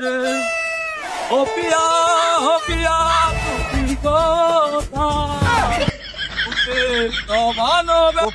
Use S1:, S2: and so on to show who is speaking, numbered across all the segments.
S1: রে ও পিয়া তুমি কোথায়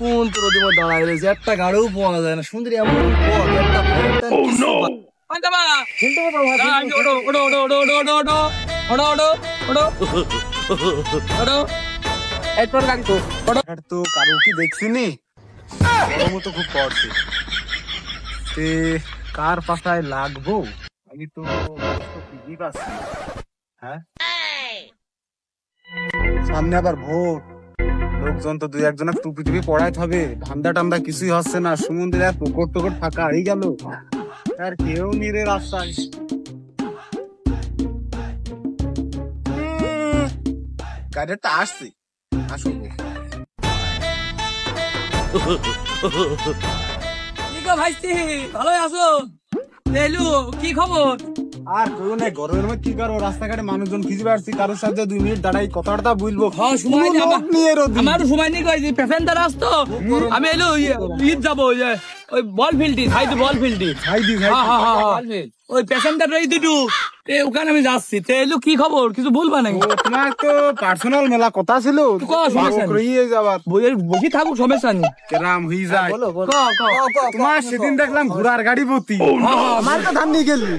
S2: কোন তোর দিকে দাঁড়ায় রয়েছে, একটা গাড়িও পাওয়া যায় না। সুন্দরী এমন তো কারো কি দেখছিনি, তো খুব পড়ছে কার পাশায় লাগবো। আমি তো পাচ্ছি। হ্যাঁ, সামনে আবার ভোট, লোকজন তো দুই একজনের টুপি টুপি পড়াইতে হবে, ধান্দা টান্দা কিছুই হচ্ছে না। সমুদ্রে আর পুকুর টুকুর ফাঁকা হয়ে গেল, আর কেউ নিরে রাস্তায়। গাড়িটা আসছে, আসুন।
S1: ভাইস্তি ভালো আছো? এলু কি খবর?
S2: আর কেউ নাই, গরমের মধ্যে কি করবো, রাস্তাঘাটে মানুষজন খুঁজে পাচ্ছি, কারোর সাথে 2 মিনিট দাঁড়াই কথাটা বলবো।
S1: আমারও সময় নেই, প্যাসেঞ্জার আসতো। আমি এলু ঈদ যাবো ওই বল ফিল্ডি সাইড, বল ফিল্ডি ওই প্যাসেঞ্জার রই দুটু, ওখানে আমি যাচ্ছি। তে এলু কি খবর, কিছু বলবা নাকি?
S2: তোমার তো পার্সোনাল মেলা কথা ছিল, যাবার
S1: বসে থাকুক, সমস্যা নেই।
S2: কেরাম হয়ে যায়। তোমার সেদিন দেখলাম ঘোড়ার গাড়ি ভর্তি, আমার তো ধান নিয়ে গেলি।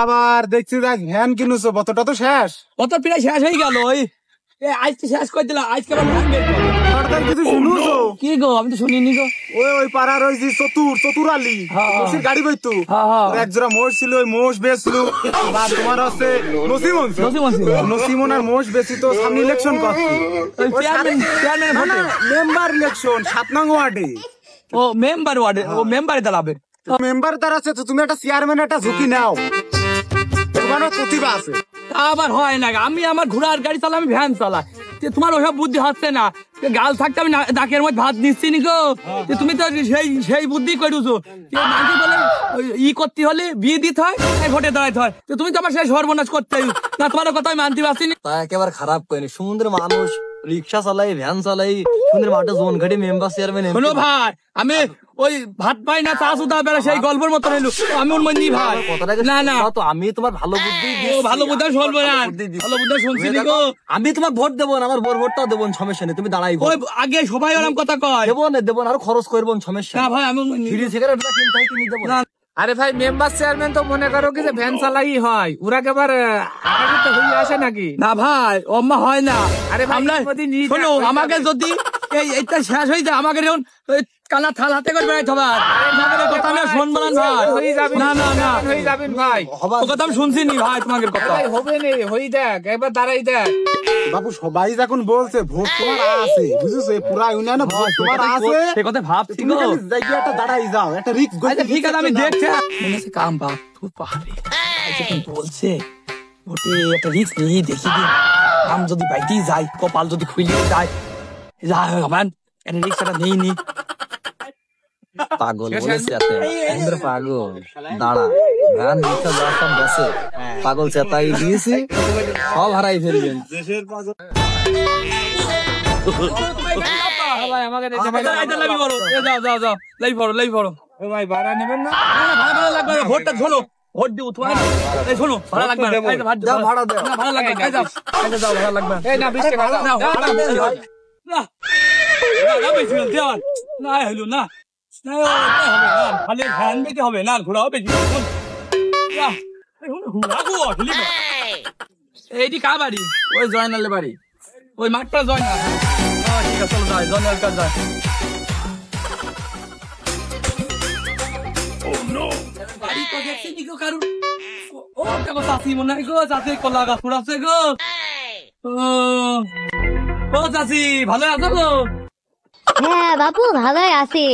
S2: আবার দেখছি ভ্যান কিনুছো, কতটা তো শেষ,
S1: কত প্রায় শেষ হয়ে গেল। ওই আজকে শেষ করে দিলাম, আজকে আবার ভ্যান বের করো।
S2: কিছু শুনুছো?
S1: কি গো, আমি তো শুনিনি গো।
S2: ওই পাড়ার ওই যে চতুর আলী গাড়ি বইতো, এক জোড়া মোষ ছিল, ওই মোষ বেচলো। তোমার হচ্ছে নসিমন আর মোষ বেচি, তো সামনে ইলেকশন করছে, মেম্বার ইলেকশন 7 নং ওয়ার্ডে।
S1: ও মেম্বার ওয়ার্ডে, ও মেম্বারে দাঁড়াবে।
S2: মেম্বার দাঁড়াচ্ছে, তো তুমি একটা চেয়ারম্যান একটা ঝুঁকি নাও, তোমারও প্রতিভা আছে।
S1: আবার হয় না, আমি আমার ঘোড়ার গাড়ি চালাই, আমি ভ্যান চালাই। তোমার ওসব বুদ্ধি হচ্ছে না, গাল থাকতে আমি নাকের মধ্যে ভাত দিচ্ছি নি গো। তুমি তো সেই বুদ্ধি করেছো, বলে ই করতে হলে বিয়ে দিতে হয়, ভোটে দাঁড়াইতে হয়। তুমি তো আমার সেই সর্বনাশ করতে না, তোমার কথা আমি মানতে পারছি না।
S2: তা একেবারে খারাপ করেনি, সমুদ্রের মানুষ রিক্সা চালাই, ভ্যান চালাই, সমুদ্রের মাঠে জোন ঘাটি মেম্বার চেয়ারম্যান।
S1: শোনো ভাই, আমি ওই ভাত পাই না চা সুদা বেলা সেই গল্পের মতো রইলো, আমি ওর মন্দি ভাই। না না,
S2: তো আমি তোমার ভালো বুদ্ধি,
S1: ভালো বুদ্ধি শুনবো না, ভালো বুদ্ধি শুনছি গো।
S2: আমি তোমার ভোট দেবো না, আমার ভোটটা দেবো, সমস্যা নেই, তুমি দাঁড়াই।
S1: ওই আগে সবাই ওরকম কথা কয়,
S2: দেবো না, আরো খরচ করবো, সমস্যা
S1: না ভাই। আমি
S2: সিগারেটটা কিনতে দেবো না।
S1: আরে ভাই, মেম্বার চেয়ারম্যান তো মনে করো কি যে ভ্যান চালাই হয়, ওরা কেবার হয়ে আসে নাকি? না ভাই, অম্মা হয় না। আরে শোনো, আমাকে যদি এইটা শেষ হয়ে যায়, আমাকে যখন কানা থাল হাতে করে বেড়াইতে হবে, কথা আমি শুনবো না ভাই। না না না, হয়ে যাবেন ভাই, কথা আমি শুনছি নি ভাই, তোমাকে কথা হবে নি। হই দেখ, একবার দাঁড়াই দেখ
S2: বাবু, সবাই যখন বলছে ভোট তোমার আছে, বুঝেছো, পুরা ইউনিয়নে ভোট তোমার আছে,
S1: সে কথা ভাবছি গো।
S2: একটা দাঁড়াই যাও, একটা রিস্ক।
S1: ঠিক আছে, আমি দেখছি। মনে হচ্ছে কাম বাপ খুব পাহাড়ে বলছে, ভোটে একটা রিস্ক নিয়ে দেখি দিন, কাম যদি বাইতেই যায়, কপাল যদি খুলে যায়, যা হবেন একটা রিক্সাটা নিয়ে নি।
S2: পাগল বলেছে, পাগল দাঁড়া, ভ্যান রিক্সা যা সব বসে, পাগল চেতাই দিয়েছে, সব হারাই ফেলবেন।
S1: ভোটটা শোনো, ভোট দিব তোমার, শোনো ভাড়া লাগবে, ভাড়া লাগবে, ভাড়া লাগবে না, হইলো না, খালি ভ্যান বেঁচে হবে না, ঘোড়াও বেশি। এইটি কার বাড়ি?
S2: ওই জয়নালের বাড়ি,
S1: ওই মাঠটা জয়নাল। ঠিক আছে, চলো যাই, জয়নাল কাজ যায়। বাড়ি তো দেখছি নি গো কারুর। ও কেমন চাষি মনে হয় গো, চাষির কলা গাছ ফুরাচ্ছে গো। ও চাষি, ভালো আছো গো?
S3: হ্যাঁ বাপু, ভালোই আছি।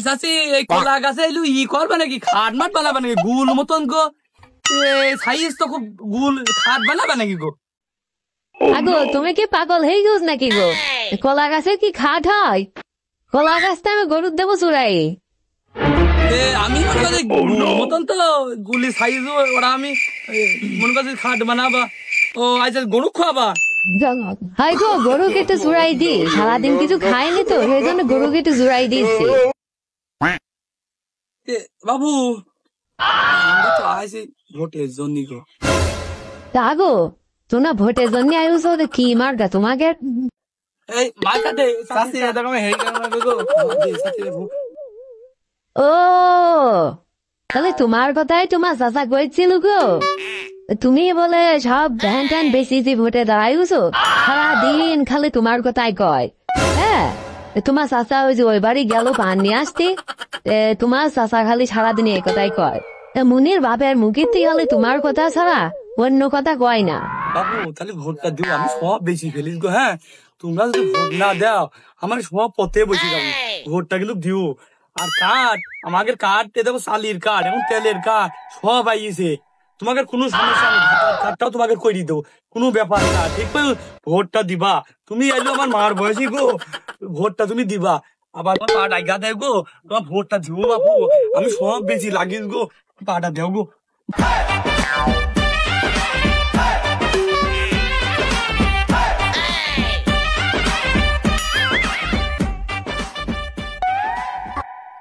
S1: চাষি, এই কলা গাছে এলু ই করবে নাকি, খাট মাঠ বানাবে নাকি গুল মতন গো? সাইজ তো খুব গুল, খাট বানাবে নাকি গো?
S3: আগো, তুমি কি পাগল হয়ে গেছ নাকি গো? কলা গাছে কি খাট হয়? কলা গাছটা আমি গরুর দেবো চুরাই।
S1: আমি মনে করছি গুল মতন তো, গুলি সাইজ ওরা, আমি মনে করছি খাট বানাবা। ও আচ্ছা, গরু খাওয়াবা?
S3: হয় গো, গরুকে একটু চুরাই দি, সারাদিন কিছু খাইনি তো, সেই জন্য গরুকে একটু চুরাই দিয়েছি।
S1: বাবু, আমরা তো আইছি ভোটের জন্য গো।
S3: তা গো তোমরা ভোটের জন্য আইছো তো কি মার্কা তোমাকে?
S1: এই মার্কা দে চাচি দেখো আমি হেই কেন গো চাচি ভোট।
S3: ও তাহলে তোমার কথাই তোমার চাচা কইছিল গো, তুমি বলে সব ভ্যান ট্যান বেশি যে ভোটে দাঁড়াইছো, সারাদিন খালি তোমার কথাই কয়। হ্যাঁ তোমার চাচা ওই যে ওই বাড়ি গেল পান নিয়ে আসতে, তোমার চাচা খালি সারাদিন এই কথাই কয়। মুনির বাপের মুখের থেকে খালি তোমার কথা ছাড়া অন্য কথা কয় না।
S1: বাবু তাহলে ভোটটা দিও, আমি সব বেশি ফেলিস গো। হ্যাঁ তোমরা যদি ভোট না দাও আমার সব পথে বসে যাবো। ভোটটা কিন্তু দিও। আর কাঠ আমাদের কাঠ দেখো চালির কাঠ এখন তেলের কাঠ সব আইছে, তোমাকে কোনো সমস্যা নেই, কাঠটাও তোমাকে করে দেবো, কোনো ব্যাপার না। ঠিক ভোটটা দিবা তুমি, এলো আমার মার বয়সী গো, ভোটটা তুমি দিবা। আবার তোমার পা ডাইগা দেয় গো, তোমার ভোটটা দিবো বাবু, আমি সব বেশি লাগিস গো, পাটা দেও গো।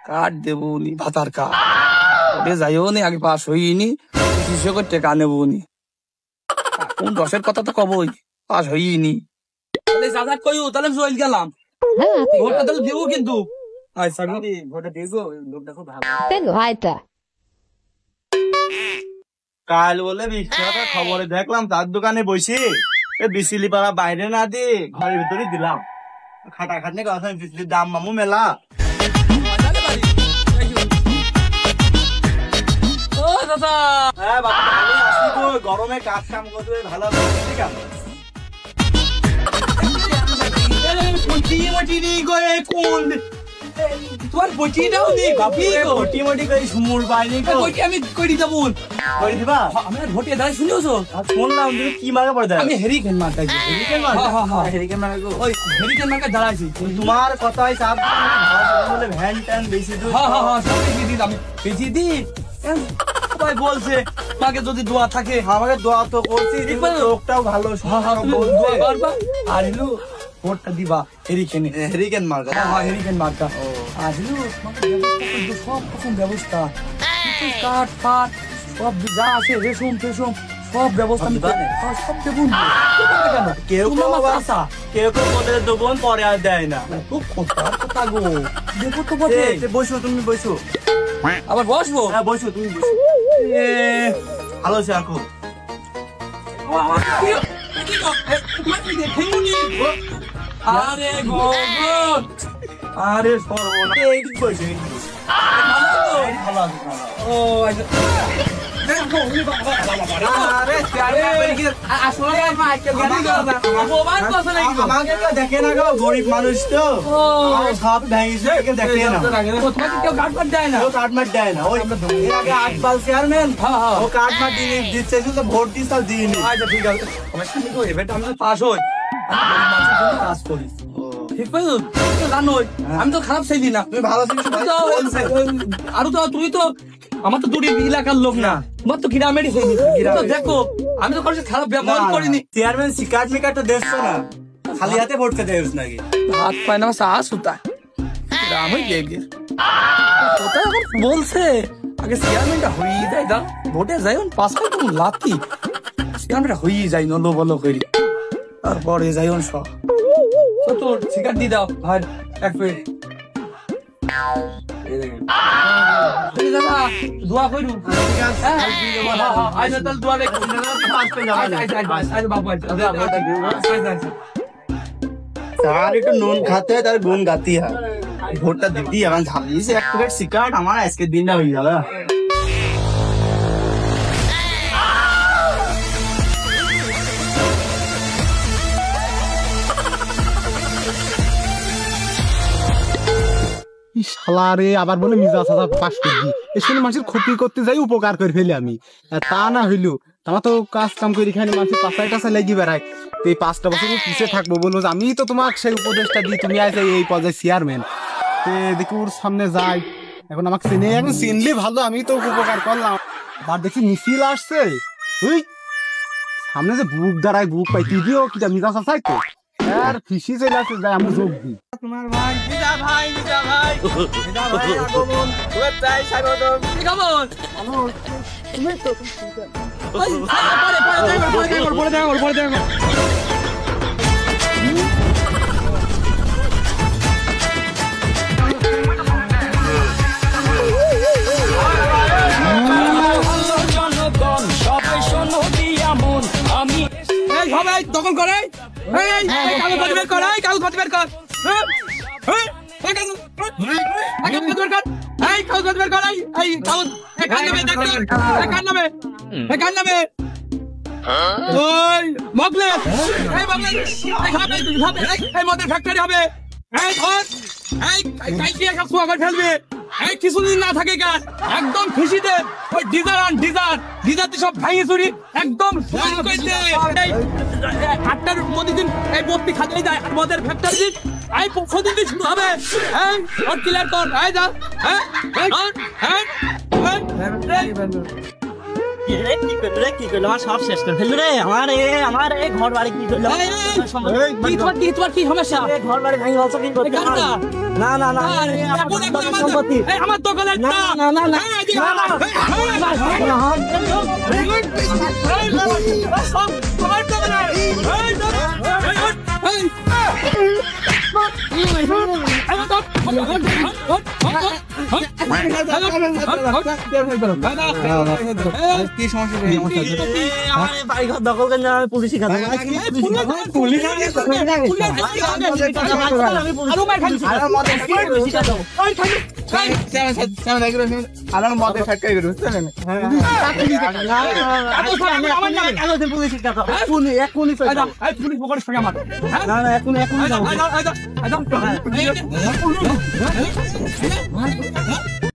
S1: কাঠ দেবো নি, ভাতার কাঠ ওটা যাইও নি, আগে পাস হইনি, দুশো করে টাকা নেবো নি, কোন দশের কথা তো কবই, পাস হইনি। তাহলে দাদা কইও, তাহলে আমি চল গেলাম, ভোটটা তাহলে দেবো কিন্তু। আচ্ছা ভোটটা দেবো, লোকটা খুব ভালো।
S2: কাল বলে বিখ্যাত খবরে দেখলাম তার দোকানে বসে বিচলি পাড়া বাইরে না দিয়ে ঘরের ভিতরে দিলাম। খাটা খাটনি কথা, বিচলির দাম মামু মেলা।
S1: ও দাদা
S2: হ্যাঁ বাবা ভালো আছি গো, গরমে কাজ কাম করতে ভালো ঠিক আছে।
S1: তোমার বটিটাও নেই ভাবি,
S2: মোটি মোটি করে সুমুর পাইনি গো।
S1: বটি আমি করি দেবো,
S2: করে দিবা?
S1: আমি ভোটে দাঁড়াই শুনেছো?
S2: শুনলাম তুমি কি মার্কা পড়ে
S1: আমি হেরিকেন মার্কা,
S2: হেরিকেন মার্কা? হেরিকেন মার্কা গো।
S1: ওই হেরিকেন মার্কা দাঁড়াইছি।
S2: তোমার কথাই চাপ বলে ভ্যান ট্যান বেশি দূর।
S1: সব বেশি দিই, আমি বেশি দিই। সবাই বলছে তোমাকে যদি দোয়া থাকে,
S2: আমাকে দোয়া তো করছি, লোকটাও ভালো,
S1: দোয়া করবা আর হলো ভোটটা দিবা হেরিকেনে।
S2: হেরিকেন মার্কা?
S1: হেরিকেন মার্কা। আর হলো সব রকম ব্যবস্থা, কাঠ ফাট সব যা আছে, রেশম টেশম সব ব্যবস্থা সব দেবো।
S2: কেউ কেউ বলে দেবো পরে আর দেয় না।
S1: খুব কথা গো, দেবো তো বটে।
S2: বসো তুমি বসো।
S1: আবার বসবো?
S2: হ্যাঁ বসো তুমি বসো। ভালো আছে আকু?
S1: আরে ভগবান,
S2: আরে সর্বনাশ, এইদিক বসো, এইদিক বসো। ভালো আছে,
S1: ও
S2: দেখে না গো, গরিব মানুষ তো সব ভেঙেছে, দেখে না।
S1: কেউ কাঠ ফাট দেয় না,
S2: কাঠমাট দেয় না। ওই এর আগে 8 বাল চেয়ারম্যান ও কাঠমাট দিচ্ছে, তো ভোট দিচ্ছে দিইনি।
S1: আচ্ছা ঠিক আছে, এবারটা আমি পাস হই, কাজ করি ঠিক পাইছো, জানোই আমি তো খারাপ চাইলি না,
S2: তুমি ভালো ছিল।
S1: আরো তো তুই তো আমার তো দুটি এলাকার লোক না, তোমার তো গ্রামেরই হইনি। দেখো আমি তো কারোর খারাপ ব্যবহার করিনি।
S2: চেয়ারম্যান শিকার মিকার তো দেখছো না, খালি হাতে ভোট খেতে হচ্ছে নাকি?
S1: হাত পায় না সাহস হতা গ্রাম হয়ে গিয়ে কোথায় এখন বলছে আগে চেয়ারম্যানটা হয়ে যায়, দা ভোটে যাই পাস পাই তুমি লাতি, চেয়ারম্যানটা হয়ে যায় নলো বলো করি, তারপরে যাই সব তোর শিকার দিয়ে দাও ভাই এক প্লেট। দোয়া করু দোয়া
S2: তার একটু নুন খাতে হয়, তার গুণ গাতি হয়। ভোটটা দিদি এখন ঝালিয়েছে এক প্লেট শিকার, আমার আজকের দিনটা হয়ে যাবে।
S4: শালা রে, আবার বলে মিজা সাজা পাস করবি, এই শুনে মানুষের ক্ষতি করতে যাই উপকার করে ফেলি আমি। তা না হইলো, আমার তো কাজ কাম করে এখানে মানুষের পাশায় টাশায় লাগি বেড়ায়। তো এই 5টা বছর পিছিয়ে থাকবো, বলবো যে আমি তো তোমাকে সেই উপদেশটা দিই, তুমি আজ এই পর্যায়ে চেয়ারম্যান। দেখি ওর সামনে যাই, এখন আমাকে চিনে, এখন চিনলে ভালো, আমি তো উপকার করলাম। আর দেখি মিছিল আসছে, ওই সামনে যে বুক দাঁড়ায়, বুক পাই তুই দিও কি মিজা চাই তো আর ফিসি চলে আসছে যাই আমি যোগ দিই
S2: তোমার ভাই নিজা ভাই আগমন শুভেচ্ছায় স্বাগতম।
S1: কি খবর? পরে দেখো। এই সবাই দখল করে এই কাগজ বের কর কাগজ বের কর কাগজ বের কর মদের ফ্যাক্টরি হবে ফেলবে এই কিছুদিন না থাকে কাজ একদম খুশিতে ওই ডিজার সব ভাঙি চুরি একদম আটটার প্রতিদিন এই বস্তি খাতেই যায় আর মদের ফ্যাক্টরি এই প্রতিদিন শুরু হবে ক্লিয়ার কর যা
S5: কি করলো আমার সব শেষ করে ফেললো রে আমার ঘর বাড়ি কি করলো
S1: কি সমস্যা
S5: ঘর বাড়ি ভাঙি বলছো কি করতে না না না সম্পত্তি
S1: আমার দোকানের
S2: কি সমস্যা
S5: বাড়ি ঘর দখল করে আমি পুলিশি খাতে
S2: আমার মদের ফ্যাক্টরি বুঝছেন
S5: পুলিশি খাতে
S1: পুলিশ পকেটের সঙ্গে আমার
S5: না না এখন
S1: যাও